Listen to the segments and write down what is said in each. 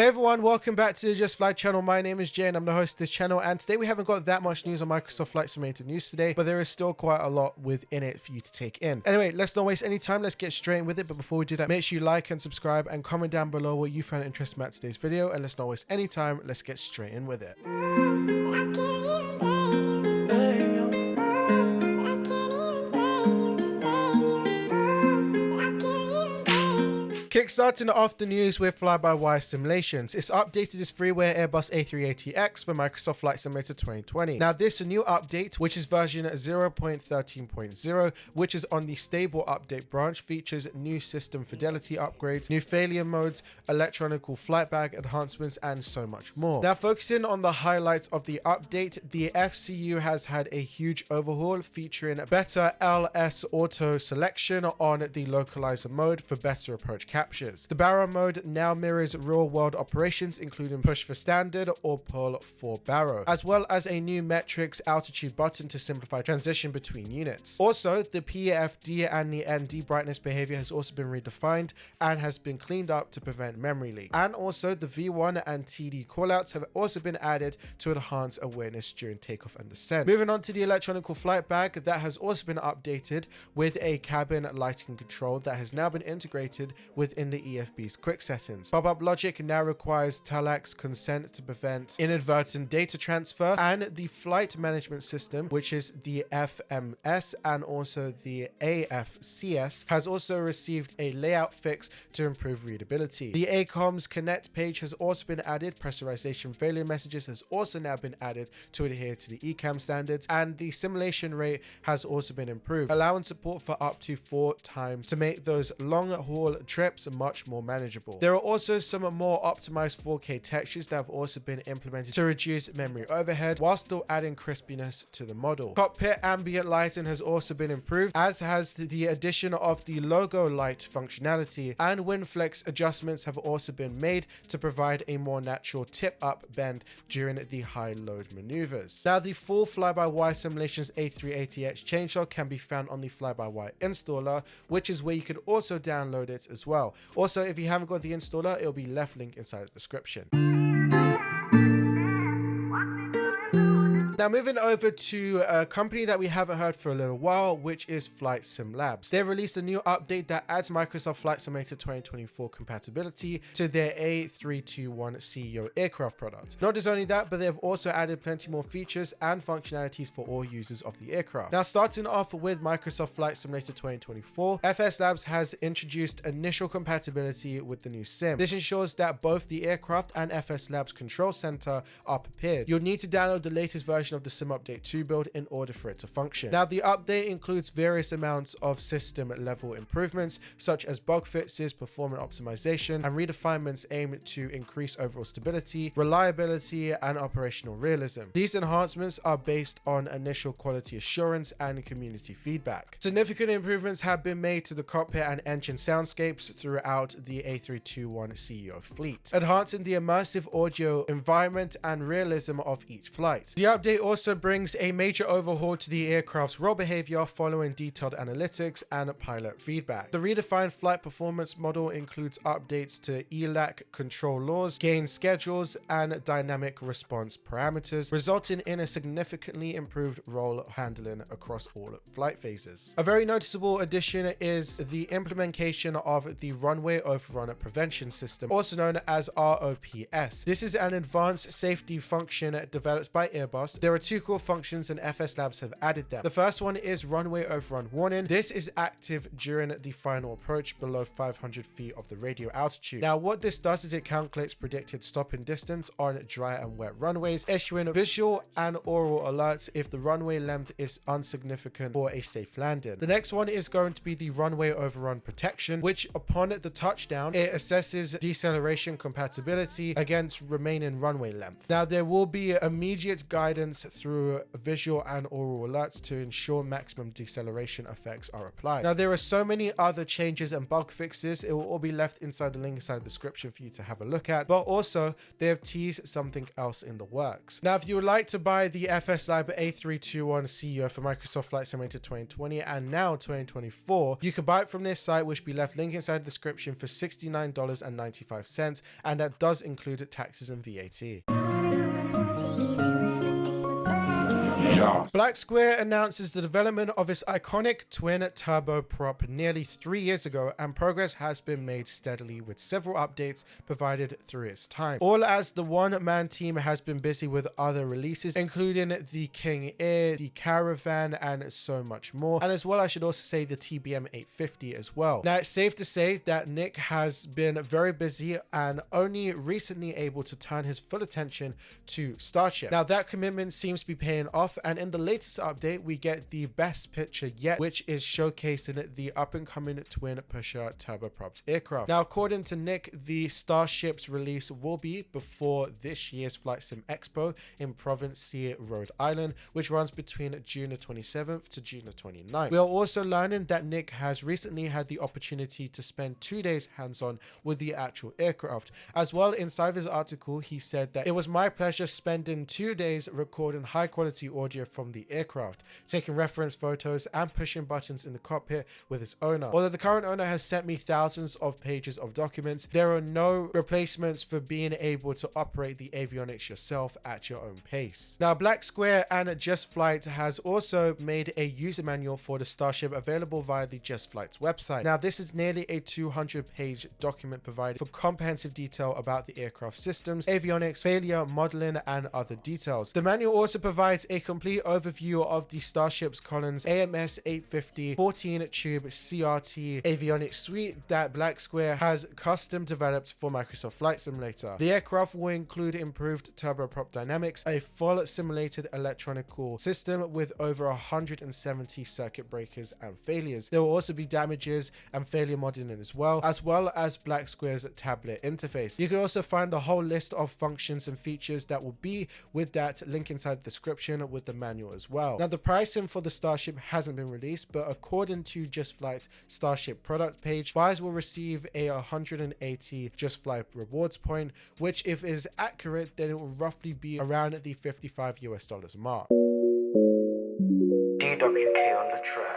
everyone, welcome back to the Justfly channel. My name is Jay and I'm the host of this channel, and today we haven't got that much news on Microsoft Flight Simulator news today, but there is still quite a lot within it for you to take in. Anyway, let's not waste any time, let's get straight in with it. But before we do that, make sure you like and subscribe and comment down below what you found interesting about today's video, and let's not waste any time, let's get straight in with it. Kickstarting off the news with FlyByWire Simulations. It's updated its freeware Airbus A380X for Microsoft Flight Simulator 2020. Now this new update, which is version 0.13.0, which is on the stable update branch, features new system fidelity upgrades, new failure modes, electronic flight bag enhancements, and so much more. Now focusing on the highlights of the update, the FCU has had a huge overhaul featuring better LS auto selection on the localizer mode for better approach captures. The barrel mode now mirrors real-world operations, including push for standard or pull for barrow, as well as a new metrics altitude button to simplify transition between units. Also, the TFDI and the MD brightness behavior has also been redefined and has been cleaned up to prevent memory leak. And also, the V1 and TD callouts have also been added to enhance awareness during takeoff and descent. Moving on to the electronic flight bag, that has also been updated with a cabin lighting control that has now been integrated within the EFB's quick settings. Pop-up logic now requires telex consent to prevent inadvertent data transfer, and the flight management system, which is the FMS and also the AFCS, has also received a layout fix to improve readability. The ACOMS Connect page has also been added. Pressurization failure messages has also now been added to adhere to the ECAM standards, and the simulation rate has also been improved, allowing support for up to 4 times to make those long haul trips much more manageable. There are also some more optimized 4K textures that have also been implemented to reduce memory overhead while still adding crispiness to the model. Cockpit ambient lighting has also been improved, as has the addition of the logo light functionality, and wind flex adjustments have also been made to provide a more natural tip up bend during the high load maneuvers. Now the full FlyByWire Simulations A380X changelog can be found on the FlyByWire installer, which is where you can also download it as well. Also, if you haven't got the installer, it'll be left link inside the description. Now moving over to a company that we haven't heard for a little while, which is FlightSimLabs. They've released a new update that adds Microsoft Flight Simulator 2024 compatibility to their A321ceo aircraft product. Not just only that, but they've also added plenty more features and functionalities for all users of the aircraft. Now starting off with Microsoft Flight Simulator 2024, FSLabs has introduced initial compatibility with the new sim. This ensures that both the aircraft and FSLabs control center are prepared. You'll need to download the latest version of the Sim Update 2 build in order for it to function. Now the update includes various amounts of system level improvements such as bug fixes, performance optimization, and redefinements aimed to increase overall stability, reliability, and operational realism. These enhancements are based on initial quality assurance and community feedback. Significant improvements have been made to the cockpit and engine soundscapes throughout the A321ceo fleet, enhancing the immersive audio environment and realism of each flight. The update also brings a major overhaul to the aircraft's roll behavior following detailed analytics and pilot feedback. The redefined flight performance model includes updates to ELAC control laws, gain schedules, and dynamic response parameters, resulting in a significantly improved roll handling across all flight phases. A very noticeable addition is the implementation of the runway overrun prevention system, also known as ROPS. This is an advanced safety function developed by Airbus. There are 2 core functions and FSLabs have added them. The first one is runway overrun warning. This is active during the final approach below 500 feet of the radio altitude. Now what this does is it calculates predicted stopping distance on dry and wet runways, issuing visual and oral alerts if the runway length is insignificant for a safe landing. The next one is going to be the runway overrun protection, which upon the touchdown, it assesses deceleration compatibility against remaining runway length. Now there will be immediate guidance elements through visual and oral alerts to ensure maximum deceleration effects are applied. Now, there are so many other changes and bug fixes. It will all be left inside the link inside the description for you to have a look at, but also they have teased something else in the works. Now, if you would like to buy the FSLabs A321 CEO for Microsoft Flight Simulator 2020 and now 2024, you can buy it from this site, which will be left link inside the description for $69.95, and that does include taxes and VAT. Black Square announces the development of its iconic twin turboprop nearly 3 years ago, and progress has been made steadily with several updates provided through its time. All as the one-man team has been busy with other releases, including the King Air, the Caravan, and so much more. And as well, I should also say the TBM 850 as well. Now, it's safe to say that Nick has been very busy and only recently able to turn his full attention to Starship. Now, that commitment seems to be paying off, and in the latest update, we get the best picture yet, which is showcasing the up-and-coming twin pusher turboprop aircraft. Now, according to Nick, the Starship's release will be before this year's Flight Sim Expo in Providence, Rhode Island, which runs between June the 27th to June the 29th. We are also learning that Nick has recently had the opportunity to spend 2 days hands-on with the actual aircraft. As well, inside of his article, he said that it was my pleasure spending 2 days recording high-quality audio from the aircraft, taking reference photos and pushing buttons in the cockpit with its owner. Although the current owner has sent me thousands of pages of documents, there are no replacements for being able to operate the avionics yourself at your own pace. Now, Black Square and Justfly has also made a user manual for the Starship available via the Justfly's website. Now, this is nearly a 200-page document provided for comprehensive detail about the aircraft systems, avionics, failure, modeling, and other details. The manual also provides a complete overview of the Starship's Collins AMS 850 14-tube CRT avionics suite that Black Square has custom developed for Microsoft Flight Simulator. The aircraft will include improved turboprop dynamics, a full simulated electronical system with over 170 circuit breakers and failures. There will also be damages and failure modeling as well as Black Square's tablet interface. You can also find the whole list of functions and features that will be with that link inside the description with the manual as well. Now, the pricing for the Starship hasn't been released, but according to Justfly's Starship product page, buyers will receive a 180 Justfly rewards point, which if is accurate, then it will roughly be around the $55 mark. DWK on the track.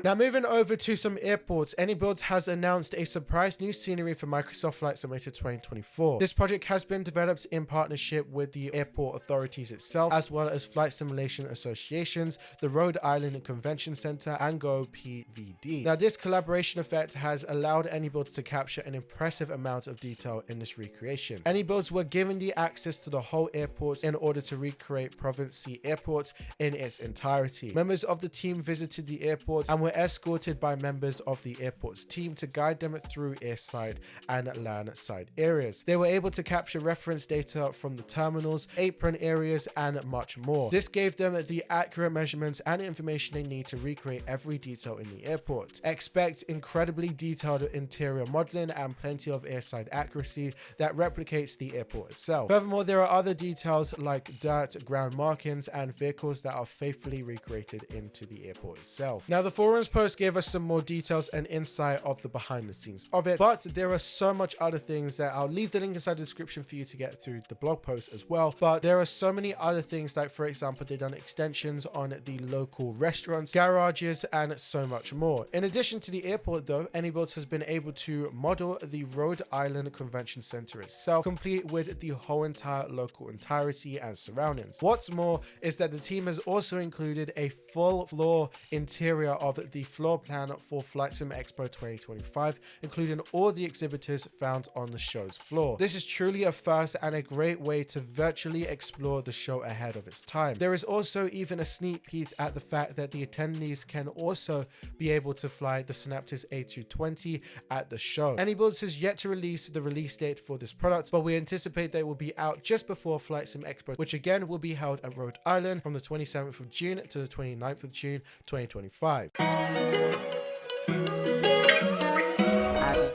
Now, moving over to some airports, iniBuilds has announced a surprise new scenery for Microsoft Flight Simulator 2024. This project has been developed in partnership with the airport authorities itself, as well as flight simulation associations, the Rhode Island Convention Center, and Go PVD. Now, this collaboration effect has allowed iniBuilds to capture an impressive amount of detail in this recreation. iniBuilds were given the access to the whole airport in order to recreate Providence Airport in its entirety. Members of the team visited the airport and were escorted by members of the airport's team to guide them through airside and landside areas. They were able to capture reference data from the terminals, apron areas, and much more. This gave them the accurate measurements and information they need to recreate every detail in the airport. Expect incredibly detailed interior modeling and plenty of airside accuracy that replicates the airport itself. Furthermore, there are other details like dirt, ground markings, and vehicles that are faithfully recreated into the airport itself. Now, the forums post gave us some more details and insight of the behind the scenes of it, but there are so much other things that I'll leave the link inside the description for you to get through the blog post as well. But there are so many other things, like for example, they've done extensions on the local restaurants, garages, and so much more. In addition to the airport though, iniBuilds has been able to model the Rhode Island Convention Center itself, complete with the whole entire local entirety and surroundings. What's more is that the team has also included a full floor interior of the floor plan for Flight Sim Expo 2025, including all the exhibitors found on the show's floor. This is truly a first and a great way to virtually explore the show ahead of its time. There is also even a sneak peek at the fact that the attendees can also be able to fly the Synaptis A220 at the show. iniBuilds has yet to release the release date for this product, but we anticipate that it will be out just before Flight Sim Expo, which again will be held at Rhode Island from the 27th of June to the 29th of June 2025.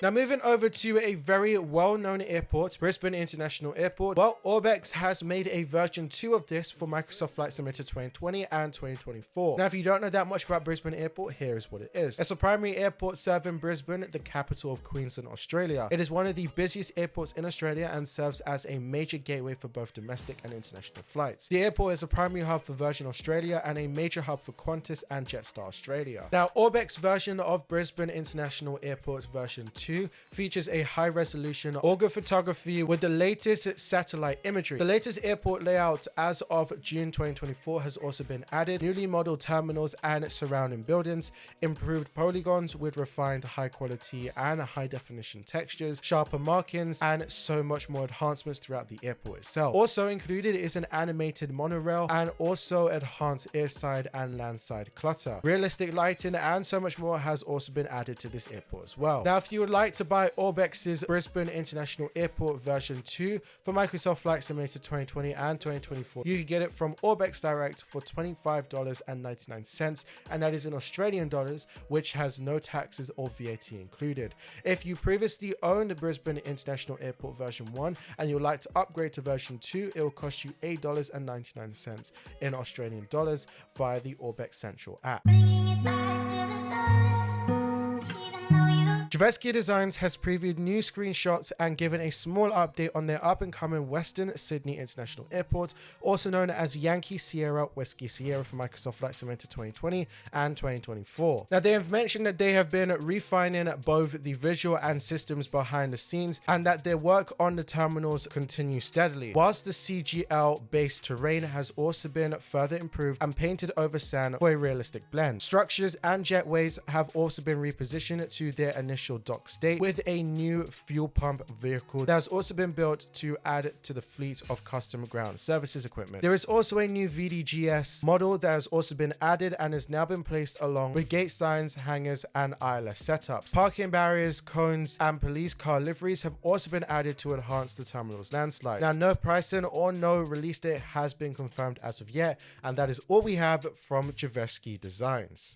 Now moving over to a very well-known airport, Brisbane International Airport. Well, Orbx has made a version 2 of this for Microsoft Flight Simulator 2020 and 2024. Now if you don't know that much about Brisbane Airport, here is what it is. It's a primary airport serving Brisbane, the capital of Queensland, Australia. It is one of the busiest airports in Australia and serves as a major gateway for both domestic and international flights. The airport is a primary hub for Virgin Australia and a major hub for Qantas and Jetstar Australia. Now, Orbx version of Brisbane International Airport version 2 features a high-resolution auger photography with the latest satellite imagery. The latest airport layout as of June 2024 has also been added, newly modeled terminals and surrounding buildings, improved polygons with refined high-quality and high-definition textures, sharper markings, and so much more enhancements throughout the airport itself. Also included is an animated monorail and also enhanced airside and landside clutter. Realistic lighting and so much more has also been added to this airport as well. Now, if you would like to buy Orbx's Brisbane International Airport version 2 for Microsoft Flight Simulator 2020 and 2024, you can get it from Orbx Direct for $25.99, and that is in Australian dollars, which has no taxes or VAT included. If you previously owned Brisbane International Airport version 1 and you would like to upgrade to version 2, it will cost you $8.99 in Australian dollars via the Orbx Central app. Drzewiecki Designs has previewed new screenshots and given a small update on their up-and-coming Western Sydney International Airport, also known as Yankee Sierra Whiskey Sierra for Microsoft Flight Simulator 2020 and 2024. Now, they have mentioned that they have been refining both the visual and systems behind the scenes, and that their work on the terminals continue steadily, whilst the CGL-based terrain has also been further improved and painted over sand for a realistic blend. Structures and jetways have also been repositioned to their initial dock state with a new fuel pump vehicle that has also been built to add to the fleet of custom ground services equipment. There is also a new VDGS model that has also been added and has now been placed along with gate signs, hangars, and ILS setups. Parking barriers, cones, and police car liveries have also been added to enhance the terminal's landslide. Now, no pricing or no release date has been confirmed as of yet, and that is all we have from Drzewiecki Designs.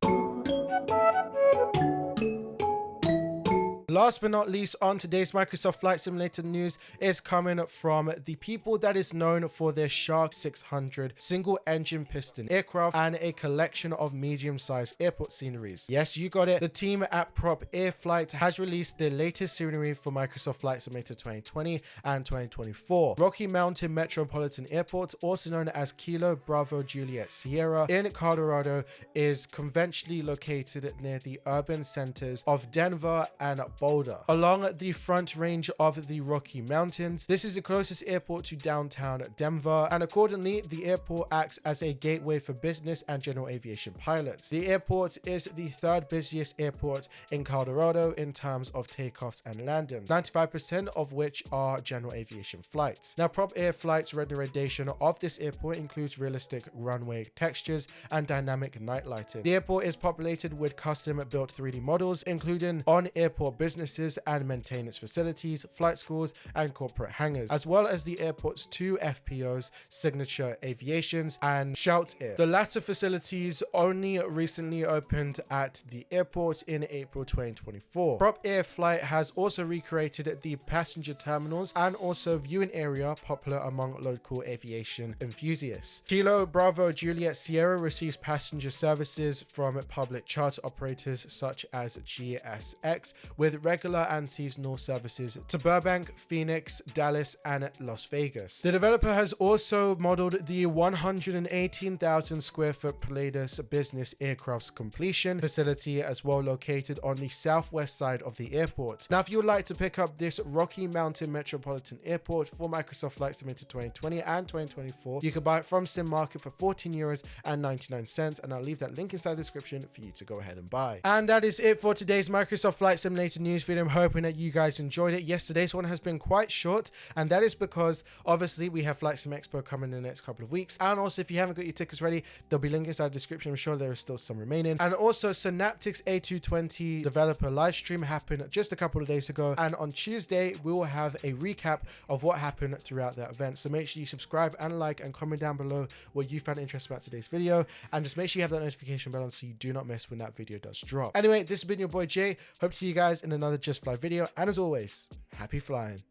Last but not least, on today's Microsoft Flight Simulator news is coming from the people that is known for their Shark 600 single engine piston aircraft and a collection of medium-sized airport sceneries. Yes, you got it. The team at Propair Flight has released their latest scenery for Microsoft Flight Simulator 2020 and 2024. Rocky Mountain Metropolitan Airport, also known as Kilo Bravo Juliet Sierra in Colorado, is conventionally located near the urban centers of Denver and Boulder, along the front range of the Rocky Mountains. This is the closest airport to downtown Denver, and accordingly, the airport acts as a gateway for business and general aviation pilots. The airport is the third busiest airport in Colorado in terms of takeoffs and landings, 95% of which are general aviation flights. Now, Propair Flight's renderization of this airport includes realistic runway textures and dynamic night lighting. The airport is populated with custom-built 3D models, including on-airport businesses and maintenance facilities, flight schools, and corporate hangars, as well as the airport's two FPOs, Signature Aviations and Shout Air. The latter facilities only recently opened at the airport in April 2024. Propair Flight has also recreated the passenger terminals and also viewing area popular among local aviation enthusiasts. Kilo Bravo Juliet Sierra receives passenger services from public charter operators such as GSX, with regular and seasonal services to Burbank, Phoenix, Dallas, and Las Vegas. The developer has also modeled the 118,000 square foot Palladius Business Aircraft's completion facility, as well located on the southwest side of the airport. Now, if you would like to pick up this Rocky Mountain Metropolitan Airport for Microsoft Flight Simulator 2020 and 2024, you can buy it from Sim Market for €14.99, and I'll leave that link inside the description for you to go ahead and buy. And that is it for today's Microsoft Flight Simulator news video. I'm hoping that you guys enjoyed it. Yes, today's one has been quite short, and that is because obviously we have Flight Sim Expo coming in the next couple of weeks, and also if you haven't got your tickets ready, there'll be links inside the description. I'm sure there is still some remaining. And also, Synaptics A220 developer live stream happened just a couple of days ago, and on Tuesday we will have a recap of what happened throughout that event. So make sure you subscribe and like and comment down below what you found interesting about today's video, and just make sure you have that notification bell on so you do not miss when that video does drop. Anyway, this has been your boy Jay. Hope to see you guys in the another Justfly video, and as always, happy flying.